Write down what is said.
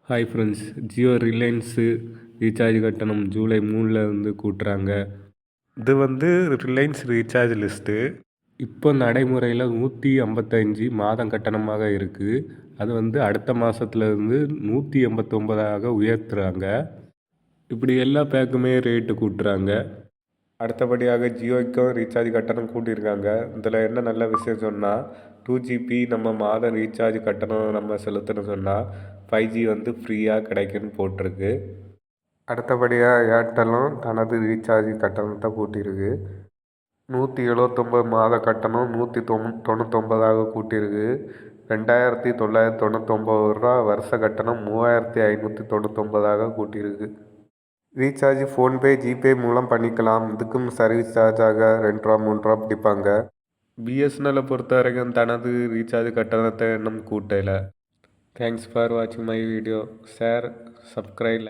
Hi friends, Jio Reliance recharge கட்டணம் ஜூலை 3ல் இருந்து கூட்டுறாங்க. இது ரிலையன்ஸ் ரீசார்ஜ் லிஸ்ட்டு. இப்போ நடைமுறையில் 155 மாதம் கட்டணமாக இருக்குது. அது அடுத்த மாதத்துலேருந்து 189 உயர்த்துறாங்க. இப்படி எல்லா பேக்குமே ரேட்டு கூட்டுறாங்க. அடுத்தபடியாக ஜியோக்கும் ரீசார்ஜ் கட்டணம் கூட்டியிருக்காங்க. இதில் என்ன நல்ல விஷயம் சொன்னால், 2GB நம்ம மாதம் ரீசார்ஜ் கட்டணம் நம்ம செலுத்தணும் சொன்னால் 5G ஃப்ரீயாக கிடைக்குன்னு போட்டிருக்கு. அடுத்தபடியாக ஏர்டெல்லும் தனது ரீசார்ஜ் கட்டணத்தை கூட்டியிருக்கு. 179 மாத கட்டணம் 199 கூட்டியிருக்கு. 2999 ரூபா வருஷ கட்டணம் 3599 கூட்டியிருக்கு. ரீசார்ஜ் ஃபோன்பே, ஜிபே மூலம் பண்ணிக்கலாம். இதுக்கும் சர்வீஸ் சார்ஜாக 2 ரூபா 3 ரூபா பிடிப்பாங்க. பிஎஸ்என்எல்லை பொறுத்த வரைக்கும் தனது ரீசார்ஜ் கட்டணத்தை இன்னும் கூட்டலை. தேங்க்ஸ் ஃபார் வாட்சிங் மை வீடியோ. Share, subscribe.